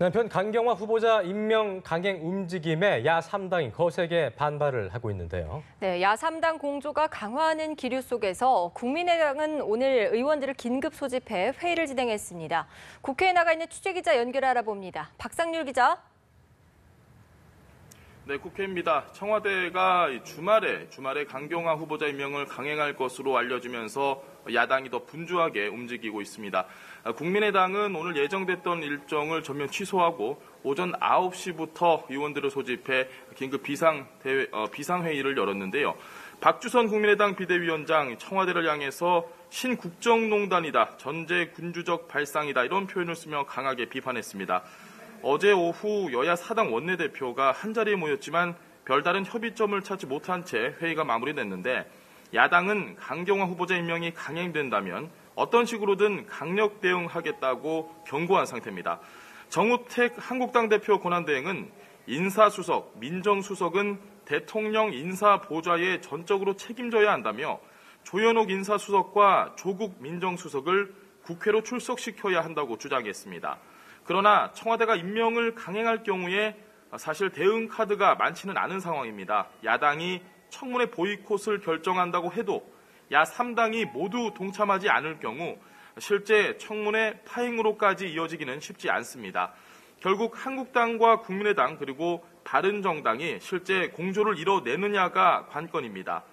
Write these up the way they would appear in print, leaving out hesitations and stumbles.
남편 강경화 후보자 임명 강행 움직임에 야3당이 거세게 반발을 하고 있는데요. 네, 야3당 공조가 강화하는 기류 속에서 국민의당은 오늘 의원들을 긴급 소집해 회의를 진행했습니다. 국회에 나가 있는 취재기자 연결 알아봅니다. 박상률 기자. 네, 국회입니다. 청와대가 주말에 강경화 후보자 임명을 강행할 것으로 알려지면서 야당이 더 분주하게 움직이고 있습니다. 국민의당은 오늘 예정됐던 일정을 전면 취소하고 오전 9시부터 의원들을 소집해 긴급 비상회의를 열었는데요. 박주선 국민의당 비대위원장 청와대를 향해서 신국정농단이다, 전제 군주적 발상이다 이런 표현을 쓰며 강하게 비판했습니다. 어제 오후 여야 4당 원내대표가 한자리에 모였지만 별다른 협의점을 찾지 못한 채 회의가 마무리됐는데 야당은 강경화 후보자 임명이 강행된다면 어떤 식으로든 강력 대응하겠다고 경고한 상태입니다. 정우택 한국당 대표 권한대행은 인사수석, 민정수석은 대통령 인사보좌에 전적으로 책임져야 한다며 조현옥 인사수석과 조국 민정수석을 국회로 출석시켜야 한다고 주장했습니다. 그러나 청와대가 임명을 강행할 경우에 사실 대응 카드가 많지는 않은 상황입니다. 야당이 청문회 보이콧을 결정한다고 해도 야3당이 모두 동참하지 않을 경우 실제 청문회 파행으로까지 이어지기는 쉽지 않습니다. 결국 한국당과 국민의당 그리고 바른정당이 실제 공조를 이뤄내느냐가 관건입니다.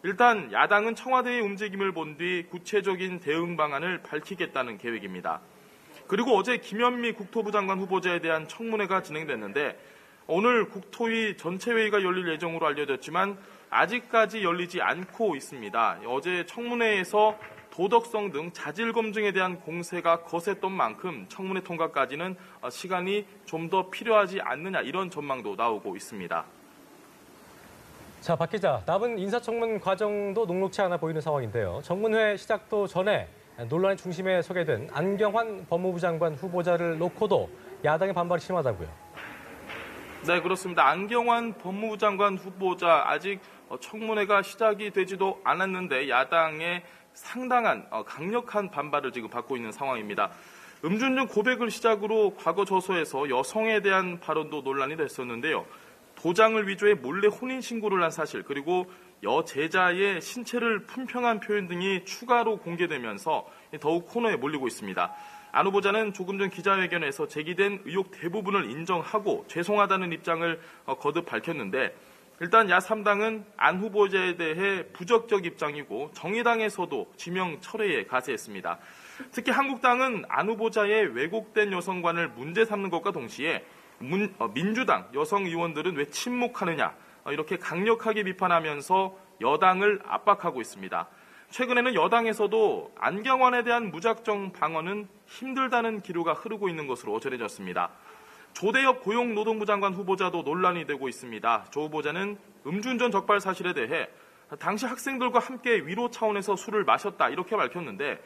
일단 야당은 청와대의 움직임을 본 뒤 구체적인 대응 방안을 밝히겠다는 계획입니다. 그리고 어제 김현미 국토부 장관 후보자에 대한 청문회가 진행됐는데 오늘 국토위 전체회의가 열릴 예정으로 알려졌지만 아직까지 열리지 않고 있습니다. 어제 청문회에서 도덕성 등 자질 검증에 대한 공세가 거셌던 만큼 청문회 통과까지는 시간이 좀 더 필요하지 않느냐 이런 전망도 나오고 있습니다. 자, 박 기자, 남은 인사청문 과정도 녹록치 않아 보이는 상황인데요. 청문회 시작도 전에 논란의 중심에 서게 된 안경환 법무부 장관 후보자를 놓고도 야당의 반발이 심하다고요. 네, 그렇습니다. 안경환 법무부 장관 후보자 아직 청문회가 시작이 되지도 않았는데 야당의 상당한 강력한 반발을 지금 받고 있는 상황입니다. 음주운전 고백을 시작으로 과거 저서에서 여성에 대한 발언도 논란이 됐었는데요. 도장을 위조해 몰래 혼인신고를 한 사실 그리고 여제자의 신체를 품평한 표현 등이 추가로 공개되면서 더욱 코너에 몰리고 있습니다. 안 후보자는 조금 전 기자회견에서 제기된 의혹 대부분을 인정하고 죄송하다는 입장을 거듭 밝혔는데 일단 야3당은 안 후보자에 대해 부적격 입장이고 정의당에서도 지명 철회에 가세했습니다. 특히 한국당은 안 후보자의 왜곡된 여성관을 문제 삼는 것과 동시에 민주당 여성 의원들은 왜 침묵하느냐 이렇게 강력하게 비판하면서 여당을 압박하고 있습니다. 최근에는 여당에서도 안경환에 대한 무작정 방어는 힘들다는 기류가 흐르고 있는 것으로 전해졌습니다. 조대엽 고용노동부 장관 후보자도 논란이 되고 있습니다. 조 후보자는 음주운전 적발 사실에 대해 당시 학생들과 함께 위로 차원에서 술을 마셨다 이렇게 밝혔는데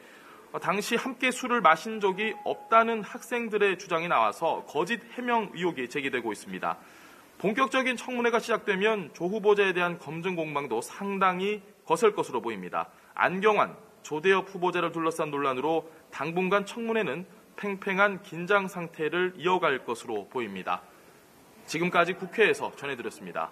당시 함께 술을 마신 적이 없다는 학생들의 주장이 나와서 거짓 해명 의혹이 제기되고 있습니다. 본격적인 청문회가 시작되면 조 후보자에 대한 검증 공방도 상당히 거셀 것으로 보입니다. 안경환, 조대엽 후보자를 둘러싼 논란으로 당분간 청문회는 팽팽한 긴장 상태를 이어갈 것으로 보입니다. 지금까지 국회에서 전해드렸습니다.